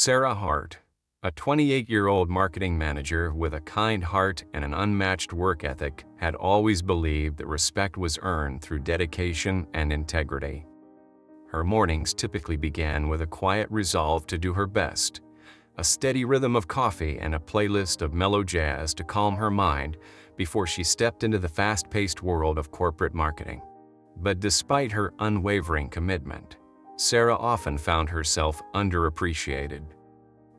Sarah Hart, a 28-year-old marketing manager with a kind heart and an unmatched work ethic, had always believed that respect was earned through dedication and integrity. Her mornings typically began with a quiet resolve to do her best, a steady rhythm of coffee and a playlist of mellow jazz to calm her mind before she stepped into the fast-paced world of corporate marketing. But despite her unwavering commitment, Sarah often found herself underappreciated.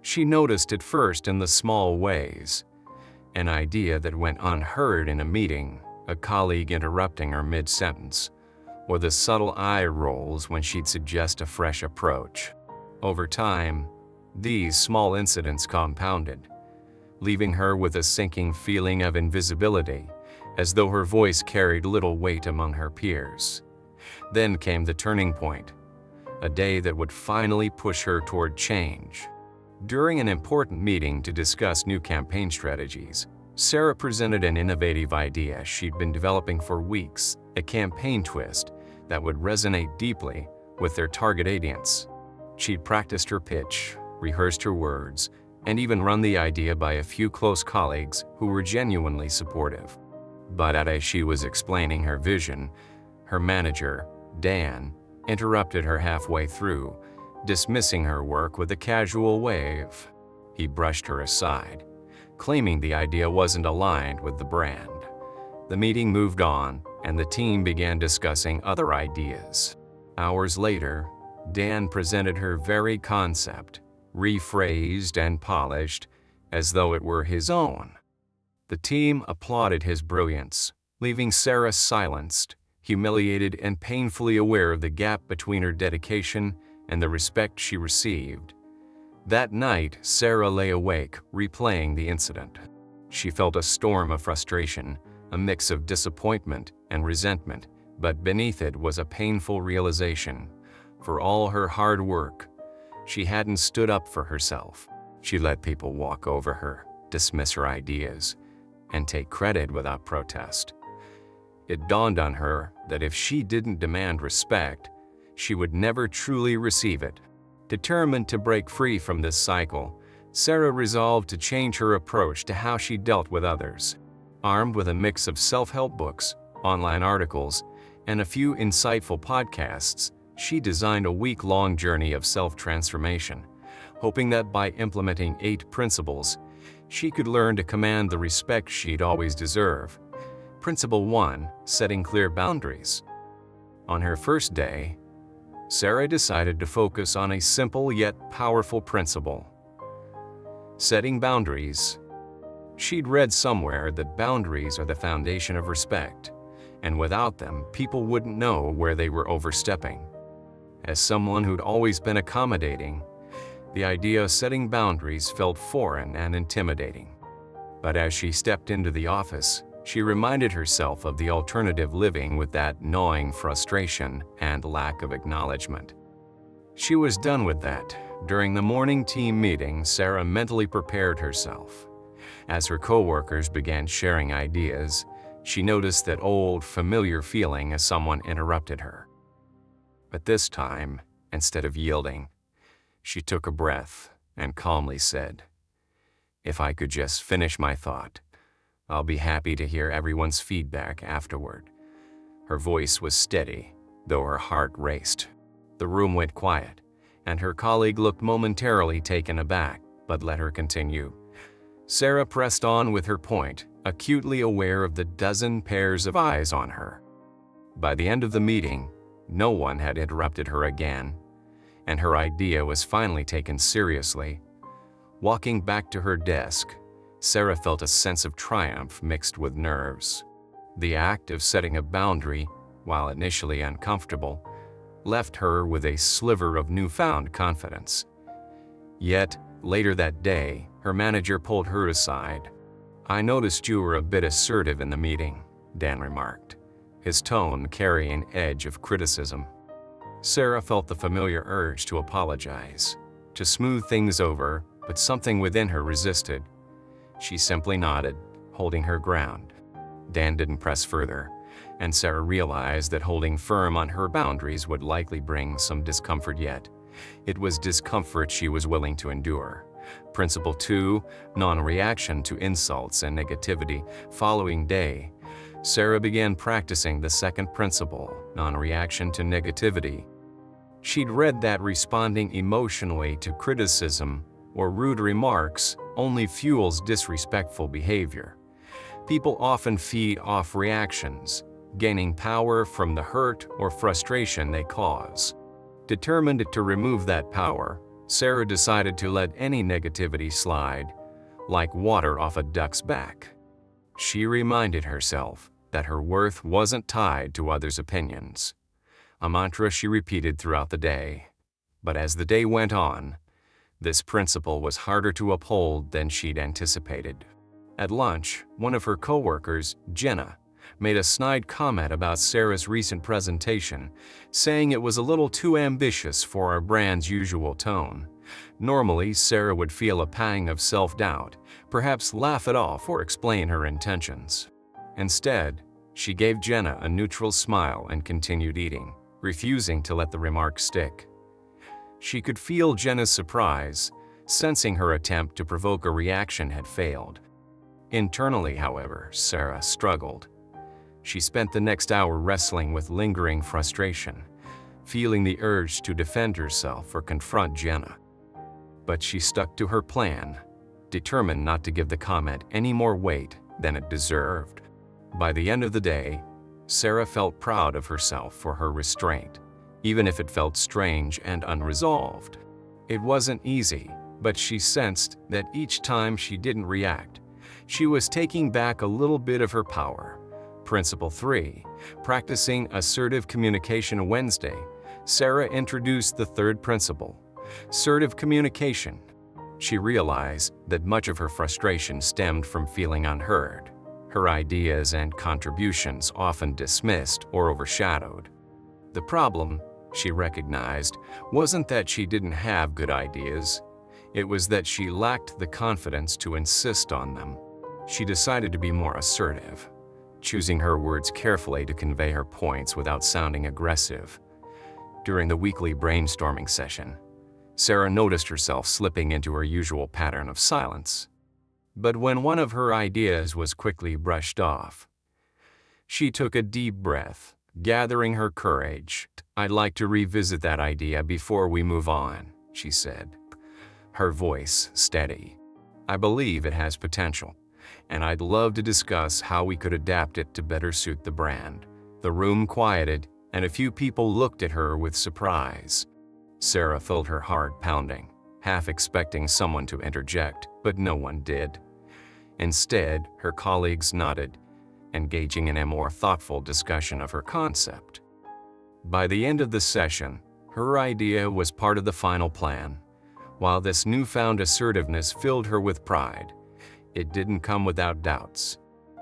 She noticed it first in the small ways: an idea that went unheard in a meeting, a colleague interrupting her mid-sentence, or the subtle eye rolls when she'd suggest a fresh approach. Over time, these small incidents compounded, leaving her with a sinking feeling of invisibility, as though her voice carried little weight among her peers. Then came the turning point, a day that would finally push her toward change. During an important meeting to discuss new campaign strategies, Sarah presented an innovative idea she'd been developing for weeks, a campaign twist that would resonate deeply with their target audience. She'd practiced her pitch, rehearsed her words, and even run the idea by a few close colleagues who were genuinely supportive. But as she was explaining her vision, her manager, Dan, interrupted her halfway through, dismissing her work with a casual wave. He brushed her aside, claiming the idea wasn't aligned with the brand. The meeting moved on, and the team began discussing other ideas. Hours later, Dan presented her very concept, rephrased and polished, as though it were his own. The team applauded his brilliance, leaving Sarah silenced, humiliated, and painfully aware of the gap between her dedication and the respect she received. That night, Sarah lay awake, replaying the incident. She felt a storm of frustration, a mix of disappointment and resentment, but beneath it was a painful realization. For all her hard work, she hadn't stood up for herself. She let people walk over her, dismiss her ideas, and take credit without protest. It dawned on her that if she didn't demand respect, she would never truly receive it. Determined to break free from this cycle, Sarah resolved to change her approach to how she dealt with others. Armed with a mix of self-help books, online articles, and a few insightful podcasts, she designed a week-long journey of self-transformation, hoping that by implementing 8 principles, she could learn to command the respect she'd always deserve. Principle 1: setting clear boundaries. On her first day, Sarah decided to focus on a simple yet powerful principle: setting boundaries. She'd read somewhere that boundaries are the foundation of respect, and without them, people wouldn't know where they were overstepping. As someone who'd always been accommodating, the idea of setting boundaries felt foreign and intimidating. But as she stepped into the office, she reminded herself of the alternative living with that gnawing frustration and lack of acknowledgement. She was done with that. During the morning team meeting, Sarah mentally prepared herself. As her coworkers began sharing ideas, she noticed that old, familiar feeling as someone interrupted her. But this time, instead of yielding, she took a breath and calmly said, "If I could just finish my thought, I'll be happy to hear everyone's feedback afterward." Her voice was steady, though her heart raced. The room went quiet, and her colleague looked momentarily taken aback, but let her continue. Sarah pressed on with her point, acutely aware of the dozen pairs of eyes on her. By the end of the meeting, no one had interrupted her again, and her idea was finally taken seriously. Walking back to her desk, Sarah felt a sense of triumph mixed with nerves. The act of setting a boundary, while initially uncomfortable, left her with a sliver of newfound confidence. Yet, later that day, her manager pulled her aside. "I noticed you were a bit assertive in the meeting," Dan remarked, his tone carrying an edge of criticism. Sarah felt the familiar urge to apologize, to smooth things over, but something within her resisted. She simply nodded, holding her ground. Dan didn't press further, and Sarah realized that holding firm on her boundaries would likely bring some discomfort yet. It was discomfort she was willing to endure. Principle 2, non-reaction to insults and negativity. Following day, Sarah began practicing the second principle, non-reaction to negativity. She'd read that responding emotionally to criticism or rude remarks only fuels disrespectful behavior. People often feed off reactions, gaining power from the hurt or frustration they cause. Determined to remove that power, Sarah decided to let any negativity slide, like water off a duck's back. She reminded herself that her worth wasn't tied to others' opinions, a mantra she repeated throughout the day. But as the day went on, this principle was harder to uphold than she'd anticipated. At lunch, one of her coworkers, Jenna, made a snide comment about Sarah's recent presentation, saying it was a little too ambitious for our brand's usual tone. Normally, Sarah would feel a pang of self-doubt, perhaps laugh it off or explain her intentions. Instead, she gave Jenna a neutral smile and continued eating, refusing to let the remark stick. She could feel Jenna's surprise, sensing her attempt to provoke a reaction had failed. Internally, however, Sarah struggled. She spent the next hour wrestling with lingering frustration, feeling the urge to defend herself or confront Jenna. But she stuck to her plan, determined not to give the comment any more weight than it deserved. By the end of the day, Sarah felt proud of herself for her restraint, even if it felt strange and unresolved. It wasn't easy, but she sensed that each time she didn't react, she was taking back a little bit of her power. Principle 3, practicing assertive communication. Wednesday, Sarah introduced the third principle, assertive communication. She realized that much of her frustration stemmed from feeling unheard, her ideas and contributions often dismissed or overshadowed. The problem, she recognized, wasn't that she didn't have good ideas. It was that she lacked the confidence to insist on them. She decided to be more assertive, choosing her words carefully to convey her points without sounding aggressive. During the weekly brainstorming session, Sarah noticed herself slipping into her usual pattern of silence. But when one of her ideas was quickly brushed off, she took a deep breath, gathering her courage. "I'd like to revisit that idea before we move on," she said, her voice steady. "I believe it has potential, and I'd love to discuss how we could adapt it to better suit the brand." The room quieted, and a few people looked at her with surprise. Sarah felt her heart pounding, half expecting someone to interject, but no one did. Instead, her colleagues nodded, engaging in a more thoughtful discussion of her concept. By the end of the session, her idea was part of the final plan. While this newfound assertiveness filled her with pride, it didn't come without doubts.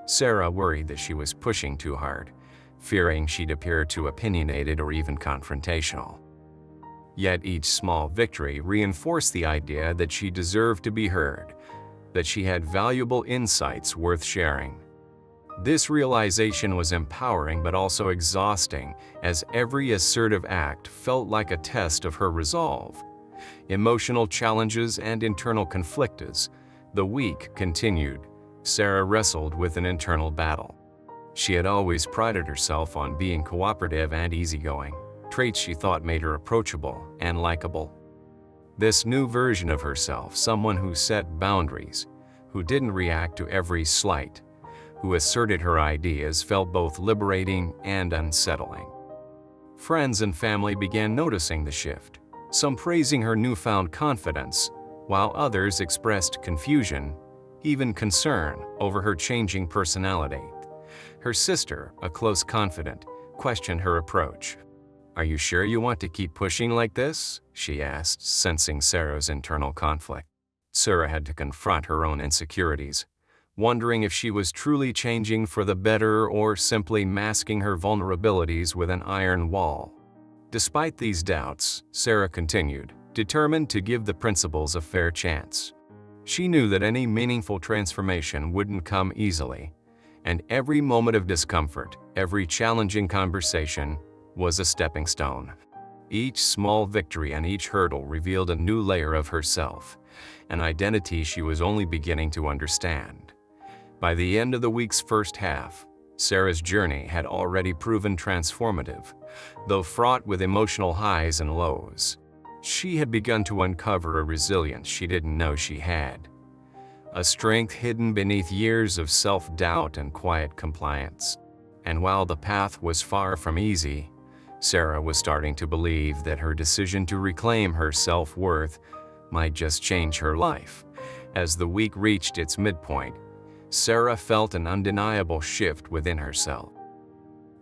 Sarah worried that she was pushing too hard, fearing she'd appear too opinionated or even confrontational. Yet each small victory reinforced the idea that she deserved to be heard, that she had valuable insights worth sharing. This realization was empowering but also exhausting, as every assertive act felt like a test of her resolve. Emotional challenges and internal conflict. As the week continued, Sarah wrestled with an internal battle. She had always prided herself on being cooperative and easygoing, traits she thought made her approachable and likable. This new version of herself, someone who set boundaries, who didn't react to every slight, who asserted her ideas, felt both liberating and unsettling. Friends and family began noticing the shift, some praising her newfound confidence, while others expressed confusion, even concern, over her changing personality. Her sister, a close confidant, questioned her approach. "Are you sure you want to keep pushing like this?" she asked, sensing Sarah's internal conflict. Sarah had to confront her own insecurities, wondering if she was truly changing for the better or simply masking her vulnerabilities with an iron wall. Despite these doubts, Sarah continued, determined to give the principles a fair chance. She knew that any meaningful transformation wouldn't come easily, and every moment of discomfort, every challenging conversation, was a stepping stone. Each small victory and each hurdle revealed a new layer of herself, an identity she was only beginning to understand. By the end of the week's first half, Sarah's journey had already proven transformative, though fraught with emotional highs and lows. She had begun to uncover a resilience she didn't know she had, a strength hidden beneath years of self-doubt and quiet compliance. And while the path was far from easy, Sarah was starting to believe that her decision to reclaim her self-worth might just change her life. As the week reached its midpoint, Sarah felt an undeniable shift within herself.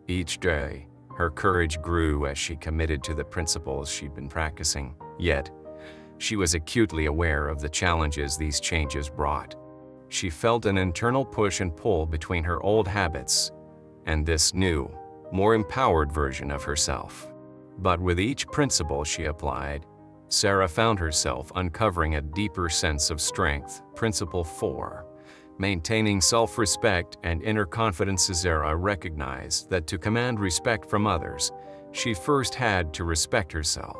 Each day, her courage grew as she committed to the principles she'd been practicing. Yet, she was acutely aware of the challenges these changes brought. She felt an internal push and pull between her old habits and this new, more empowered version of herself. But with each principle she applied, Sarah found herself uncovering a deeper sense of strength. Principle 4. Maintaining self-respect and inner confidence. Sarah recognized that to command respect from others, she first had to respect herself.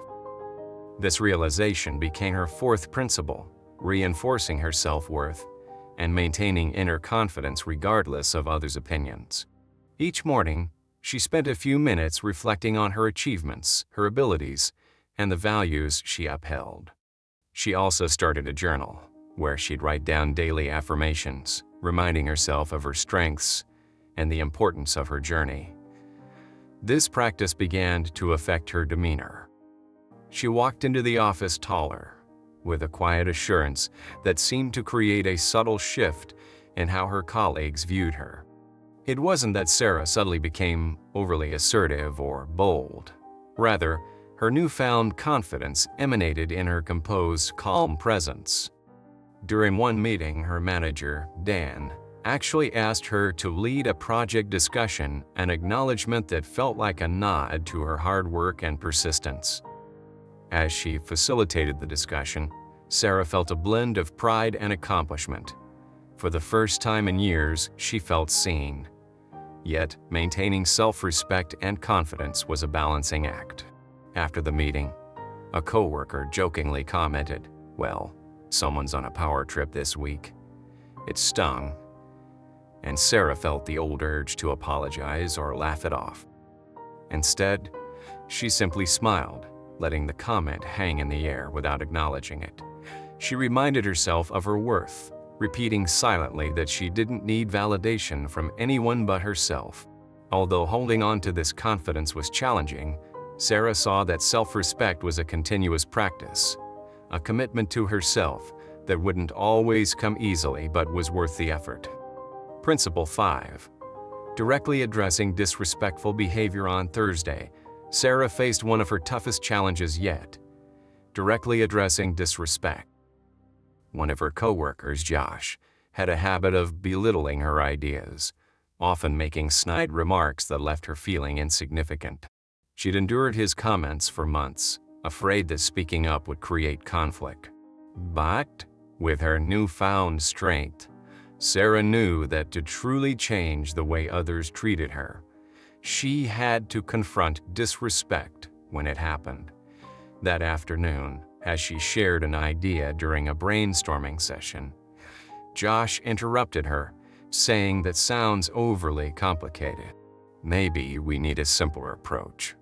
This realization became her fourth principle, reinforcing her self-worth and maintaining inner confidence regardless of others' opinions. Each morning, she spent a few minutes reflecting on her achievements, her abilities, and the values she upheld. She also started a journal, where she'd write down daily affirmations, reminding herself of her strengths and the importance of her journey. This practice began to affect her demeanor. She walked into the office taller, with a quiet assurance that seemed to create a subtle shift in how her colleagues viewed her. It wasn't that Sarah suddenly became overly assertive or bold. Rather, her newfound confidence emanated in her composed, calm presence. During one meeting, her manager, Dan, actually asked her to lead a project discussion, an acknowledgement that felt like a nod to her hard work and persistence. As she facilitated the discussion, Sarah felt a blend of pride and accomplishment. For the first time in years, she felt seen. Yet, maintaining self-respect and confidence was a balancing act. After the meeting, a coworker jokingly commented, "Well, someone's on a power trip this week." It stung, and Sarah felt the old urge to apologize or laugh it off. Instead, she simply smiled, letting the comment hang in the air without acknowledging it. She reminded herself of her worth, repeating silently that she didn't need validation from anyone but herself. Although holding on to this confidence was challenging, Sarah saw that self-respect was a continuous practice, a commitment to herself that wouldn't always come easily but was worth the effort. Principle 5. Directly addressing disrespectful behavior. On Thursday, Sarah faced one of her toughest challenges yet: directly addressing disrespect. One of her coworkers, Josh, had a habit of belittling her ideas, often making snide remarks that left her feeling insignificant. She'd endured his comments for months, afraid that speaking up would create conflict. But, with her newfound strength, Sarah knew that to truly change the way others treated her, she had to confront disrespect when it happened. That afternoon, as she shared an idea during a brainstorming session, Josh interrupted her, saying that sounds overly complicated. Maybe we need a simpler approach.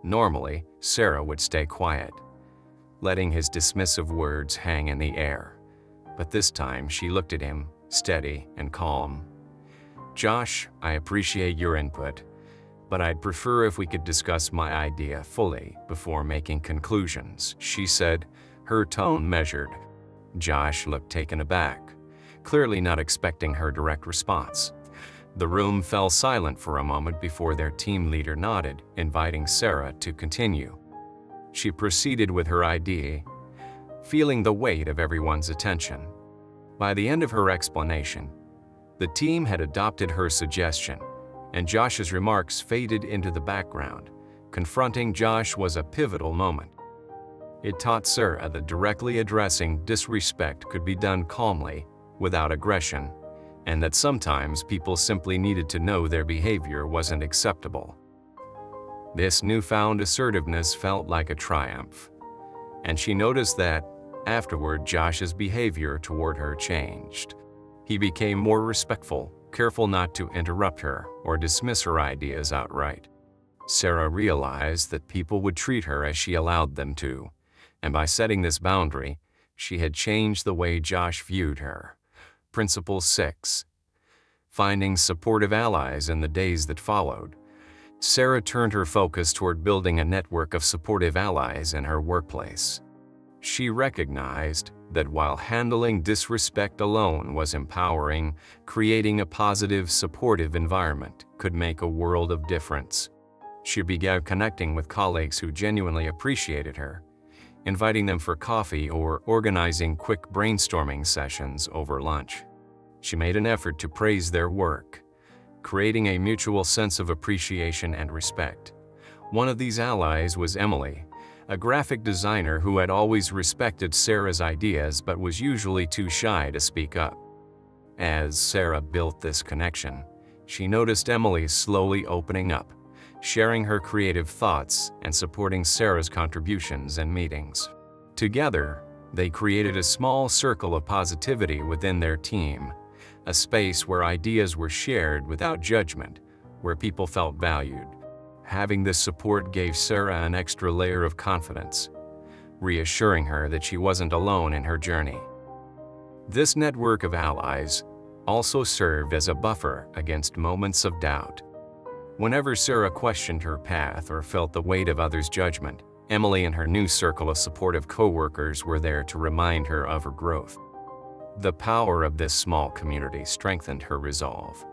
Normally, Sarah would stay quiet, letting his dismissive words hang in the air. But this time she looked at him, steady and calm. "Josh, I appreciate your input, but I'd prefer if we could discuss my idea fully before making conclusions," she said, her tone measured. Josh looked taken aback, clearly not expecting her direct response. The room fell silent for a moment before their team leader nodded, inviting Sarah to continue. She proceeded with her idea, feeling the weight of everyone's attention. By the end of her explanation, the team had adopted her suggestion, and Josh's remarks faded into the background. Confronting Josh was a pivotal moment. It taught Sarah that directly addressing disrespect could be done calmly, without aggression, and that sometimes people simply needed to know their behavior wasn't acceptable. This newfound assertiveness felt like a triumph, and she noticed that, afterward, Josh's behavior toward her changed. He became more respectful, careful not to interrupt her or dismiss her ideas outright. Sarah realized that people would treat her as she allowed them to, and by setting this boundary, she had changed the way Josh viewed her. Principle 6. Finding supportive allies in the days that followed. Sarah turned her focus toward building a network of supportive allies in her workplace. She recognized that while handling disrespect alone was empowering, creating a positive, supportive environment could make a world of difference. She began connecting with colleagues who genuinely appreciated her, inviting them for coffee or organizing quick brainstorming sessions over lunch. She made an effort to praise their work, creating a mutual sense of appreciation and respect. One of these allies was Emily, a graphic designer who had always respected Sarah's ideas but was usually too shy to speak up. As Sarah built this connection, she noticed Emily slowly opening up, sharing her creative thoughts and supporting Sarah's contributions and meetings. Together, they created a small circle of positivity within their team, a space where ideas were shared without judgment, where people felt valued. Having this support gave Sarah an extra layer of confidence, reassuring her that she wasn't alone in her journey. This network of allies also served as a buffer against moments of doubt. Whenever Sarah questioned her path or felt the weight of others' judgment, Emily and her new circle of supportive coworkers were there to remind her of her growth. The power of this small community strengthened her resolve,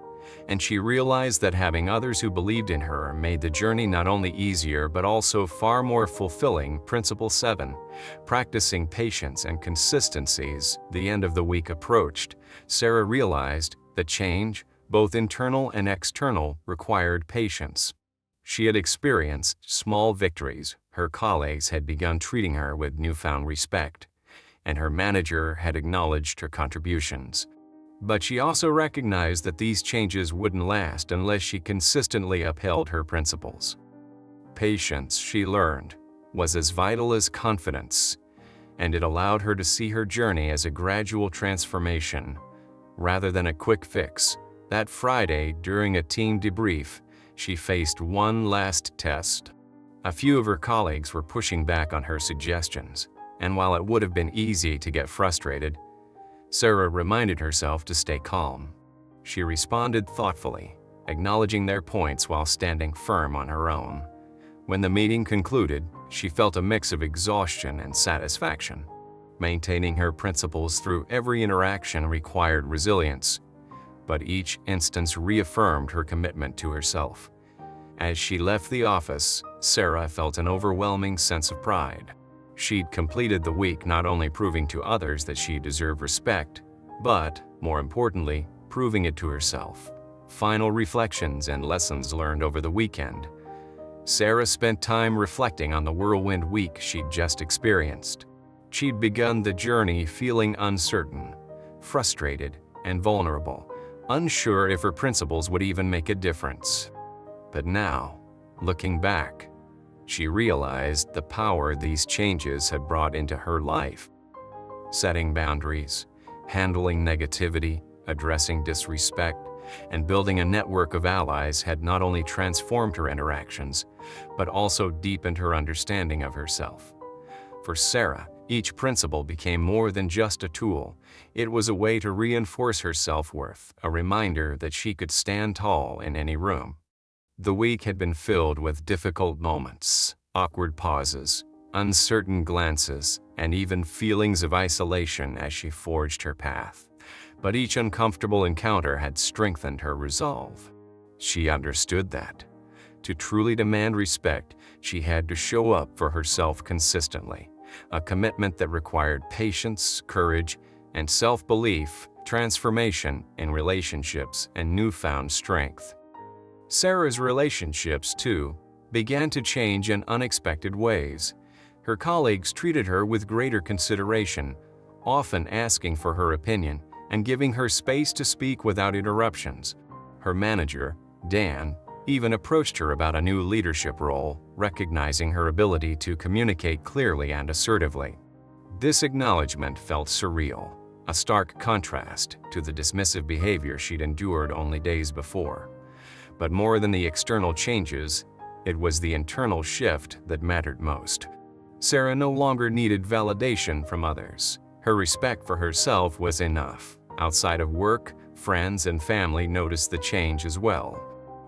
and she realized that having others who believed in her made the journey not only easier but also far more fulfilling. Principle 7. Practicing patience and consistency. As the end of the week approached, Sarah realized that change, both internal and external, required patience. She had experienced small victories. Her colleagues had begun treating her with newfound respect, and her manager had acknowledged her contributions. But she also recognized that these changes wouldn't last unless she consistently upheld her principles. Patience, she learned, was as vital as confidence, and it allowed her to see her journey as a gradual transformation, rather than a quick fix. That Friday, during a team debrief, she faced one last test. A few of her colleagues were pushing back on her suggestions, and while it would have been easy to get frustrated, Sarah reminded herself to stay calm. She responded thoughtfully, acknowledging their points while standing firm on her own. When the meeting concluded, she felt a mix of exhaustion and satisfaction. Maintaining her principles through every interaction required resilience, but each instance reaffirmed her commitment to herself. As she left the office, Sarah felt an overwhelming sense of pride. She'd completed the week not only proving to others that she deserved respect, but, more importantly, proving it to herself. Final reflections and lessons learned over the weekend. Sarah spent time reflecting on the whirlwind week she'd just experienced. She'd begun the journey feeling uncertain, frustrated, and vulnerable, unsure if her principles would even make a difference. But now, looking back, she realized the power these changes had brought into her life. Setting boundaries, handling negativity, addressing disrespect, and building a network of allies had not only transformed her interactions, but also deepened her understanding of herself. For Sarah, each principle became more than just a tool. It was a way to reinforce her self-worth, a reminder that she could stand tall in any room. The week had been filled with difficult moments, awkward pauses, uncertain glances, and even feelings of isolation as she forged her path. But each uncomfortable encounter had strengthened her resolve. She understood that, to truly demand respect, she had to show up for herself consistently, a commitment that required patience, courage, and self-belief, transformation in relationships, and newfound strength. Sarah's relationships, too, began to change in unexpected ways. Her colleagues treated her with greater consideration, often asking for her opinion and giving her space to speak without interruptions. Her manager, Dan, even approached her about a new leadership role, recognizing her ability to communicate clearly and assertively. This acknowledgement felt surreal, a stark contrast to the dismissive behavior she'd endured only days before. But more than the external changes, it was the internal shift that mattered most. Sarah no longer needed validation from others. Her respect for herself was enough. Outside of work, friends and family noticed the change as well.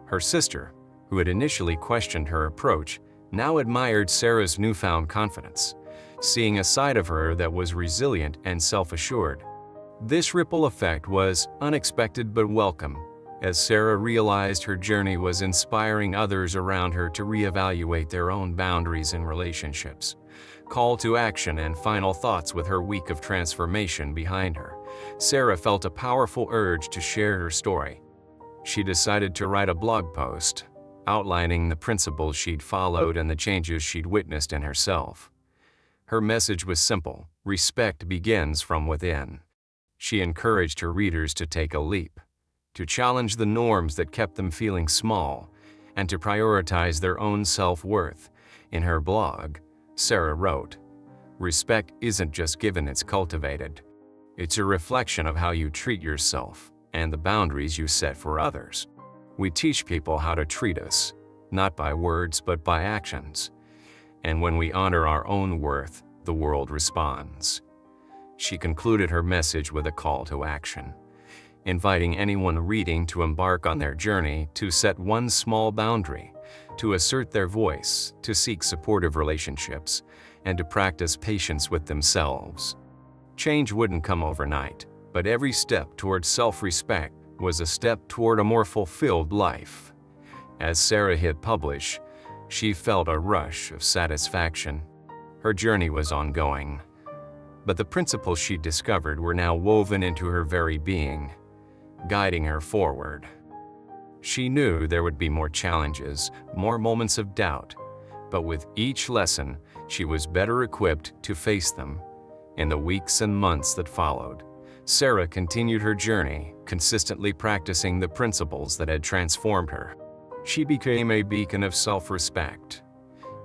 Her sister, who had initially questioned her approach, now admired Sarah's newfound confidence, seeing a side of her that was resilient and self-assured. This ripple effect was unexpected but welcome, as Sarah realized her journey was inspiring others around her to reevaluate their own boundaries and relationships. Call to action and final thoughts. With her week of transformation behind her, Sarah felt a powerful urge to share her story. She decided to write a blog post, outlining the principles she'd followed and the changes she'd witnessed in herself. Her message was simple: respect begins from within. She encouraged her readers to take a leap, to challenge the norms that kept them feeling small, and to prioritize their own self-worth. In her blog, Sarah wrote, "Respect isn't just given, it's cultivated. It's a reflection of how you treat yourself and the boundaries you set for others. We teach people how to treat us, not by words but by actions. And when we honor our own worth, the world responds." She concluded her message with a call to action, inviting anyone reading to embark on their journey to set one small boundary, to assert their voice, to seek supportive relationships, and to practice patience with themselves. Change wouldn't come overnight, but every step toward self-respect was a step toward a more fulfilled life. As Sarah hit publish, she felt a rush of satisfaction. Her journey was ongoing, but the principles she discovered were now woven into her very being, guiding her forward. She knew there would be more challenges, more moments of doubt, but with each lesson, she was better equipped to face them. In the weeks and months that followed, Sarah continued her journey, consistently practicing the principles that had transformed her. She became a beacon of self-respect,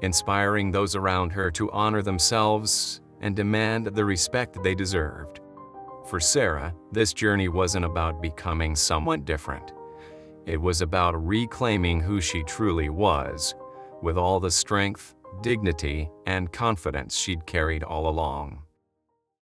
inspiring those around her to honor themselves and demand the respect they deserved. For Sarah, this journey wasn't about becoming someone different. It was about reclaiming who she truly was, with all the strength, dignity, and confidence she'd carried all along.